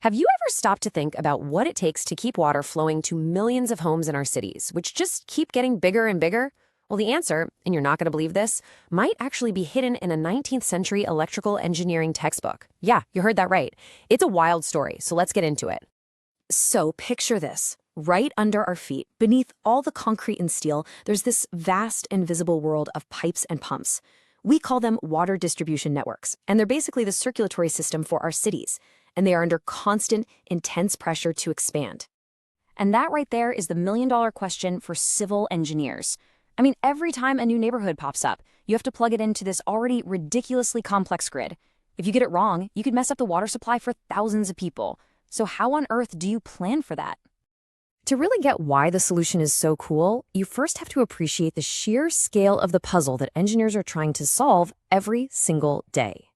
Have you ever stopped to think about what it takes to keep water flowing to millions of homes in our cities, which just keep getting bigger and bigger? Well, the answer, and you're not going to believe this, might actually be hidden in a 19th century electrical engineering textbook. Yeah, you heard that right. It's a wild story, so let's get into it. So picture this. Right under our feet, beneath all the concrete and steel, there's this vast invisible world of pipes and pumps. We call them water distribution networks, and they're basically the circulatory system for our cities, and they are under constant, intense pressure to expand. And that right there is the million-dollar question for civil engineers. I mean, every time a new neighborhood pops up, you have to plug it into this already ridiculously complex grid. If you get it wrong, you could mess up the water supply for thousands of people. So how on earth do you plan for that? To really get why the solution is so cool, you first have to appreciate the sheer scale of the puzzle that engineers are trying to solve every single day.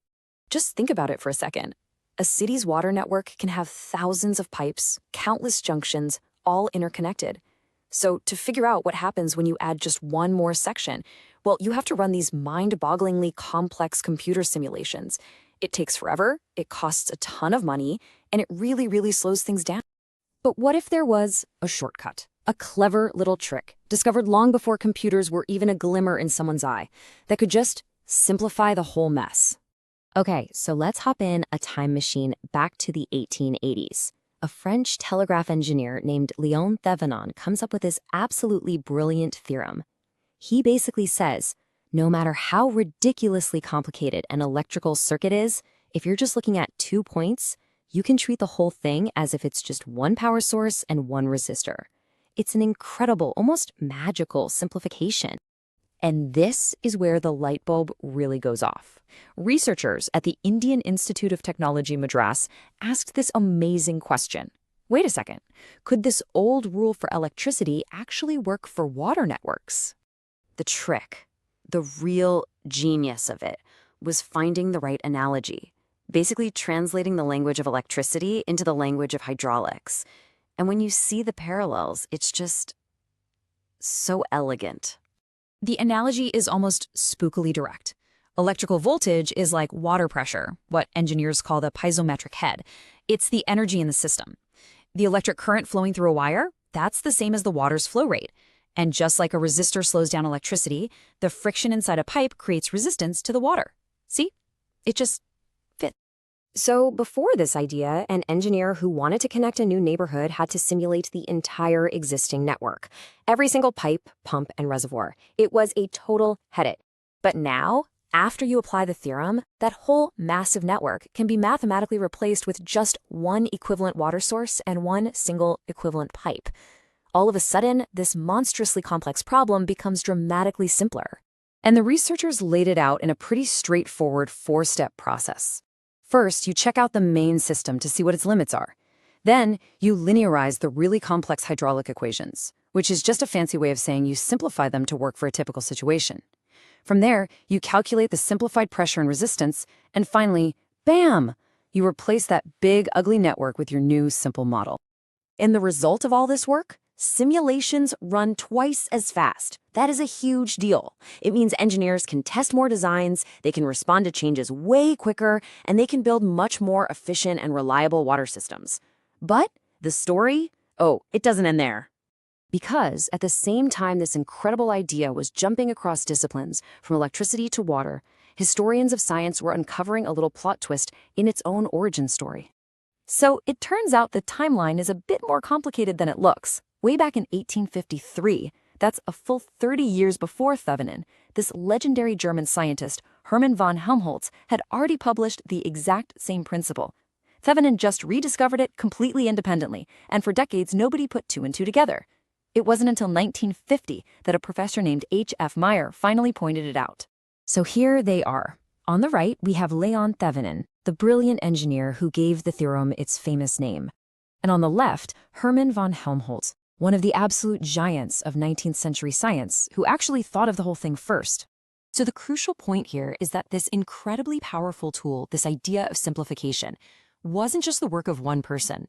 Just think about it for a second. A city's water network can have thousands of pipes, countless junctions, all interconnected. So to figure out what happens when you add just one more section, well, you have to run these mind-bogglingly complex computer simulations. It takes forever, it costs a ton of money, and it really, really slows things down. But what if there was a shortcut, a clever little trick, discovered long before computers were even a glimmer in someone's eye, that could just simplify the whole mess? Okay, so let's hop in a time machine back to the 1880s. A French telegraph engineer named Léon Thévenin comes up with this absolutely brilliant theorem. He basically says, no matter how ridiculously complicated an electrical circuit is, if you're just looking at 2 points, you can treat the whole thing as if it's just one power source and one resistor. It's an incredible, almost magical simplification. And this is where the light bulb really goes off. Researchers at the Indian Institute of Technology, Madras, asked this amazing question. Wait a second, could this old rule for electricity actually work for water networks? The trick, the real genius of it, was finding the right analogy. Basically translating the language of electricity into the language of hydraulics. And when you see the parallels, it's just so elegant. The analogy is almost spookily direct. Electrical voltage is like water pressure, what engineers call the piezometric head. It's the energy in the system. The electric current flowing through a wire, that's the same as the water's flow rate. And just like a resistor slows down electricity, the friction inside a pipe creates resistance to the water. See? It just fits. So before this idea, an engineer who wanted to connect a new neighborhood had to simulate the entire existing network. Every single pipe, pump, and reservoir. It was a total headache. But now, after you apply the theorem, that whole massive network can be mathematically replaced with just one equivalent water source and one single equivalent pipe. All of a sudden, this monstrously complex problem becomes dramatically simpler. And the researchers laid it out in a pretty straightforward 4-step process. First, you check out the main system to see what its limits are. Then, you linearize the really complex hydraulic equations, which is just a fancy way of saying you simplify them to work for a typical situation. From there, you calculate the simplified pressure and resistance, and finally, bam! You replace that big, ugly network with your new, simple model. And the result of all this work? Simulations run twice as fast. That is a huge deal. It means engineers can test more designs, they can respond to changes way quicker, and they can build much more efficient and reliable water systems. But the story? Oh, it doesn't end there. Because at the same time this incredible idea was jumping across disciplines, from electricity to water, historians of science were uncovering a little plot twist in its own origin story. So it turns out the timeline is a bit more complicated than it looks. Way back in 1853, that's a full 30 years before Thévenin, this legendary German scientist, Hermann von Helmholtz, had already published the exact same principle. Thévenin just rediscovered it completely independently, and for decades nobody put 2 and 2 together. It wasn't until 1950 that a professor named H.F. Meyer finally pointed it out. So here they are. On the right, we have Léon Thévenin, the brilliant engineer who gave the theorem its famous name. And on the left, Hermann von Helmholtz, one of the absolute giants of 19th century science, who actually thought of the whole thing first. So the crucial point here is that this incredibly powerful tool, this idea of simplification, wasn't just the work of one person.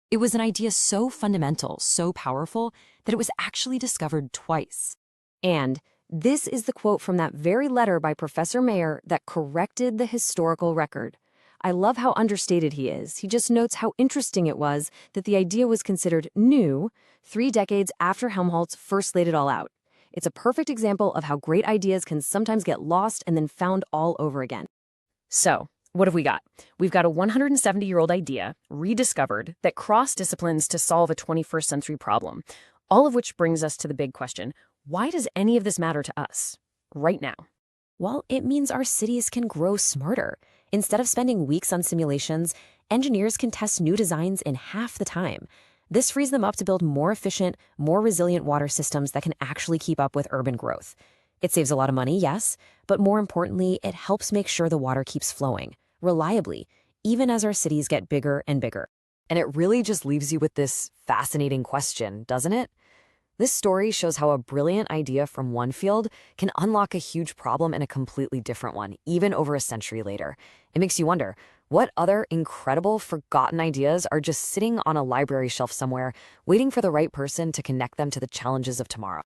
It was an idea so fundamental, so powerful, that it was actually discovered twice. And this is the quote from that very letter by Professor Meyer that corrected the historical record. I love how understated he is. He just notes how interesting it was that the idea was considered new 3 decades after Helmholtz first laid it all out. It's a perfect example of how great ideas can sometimes get lost and then found all over again. So, what have we got? We've got a 170-year-old idea, rediscovered, that cross-disciplines to solve a 21st century problem. All of which brings us to the big question: why does any of this matter to us right now? Well, it means our cities can grow smarter. Instead of spending weeks on simulations, engineers can test new designs in half the time. This frees them up to build more efficient, more resilient water systems that can actually keep up with urban growth. It saves a lot of money, yes, but more importantly, it helps make sure the water keeps flowing reliably, even as our cities get bigger and bigger. And it really just leaves you with this fascinating question, doesn't it? This story shows how a brilliant idea from one field can unlock a huge problem in a completely different one, even over a century later. It makes you wonder, what other incredible, forgotten ideas are just sitting on a library shelf somewhere, waiting for the right person to connect them to the challenges of tomorrow?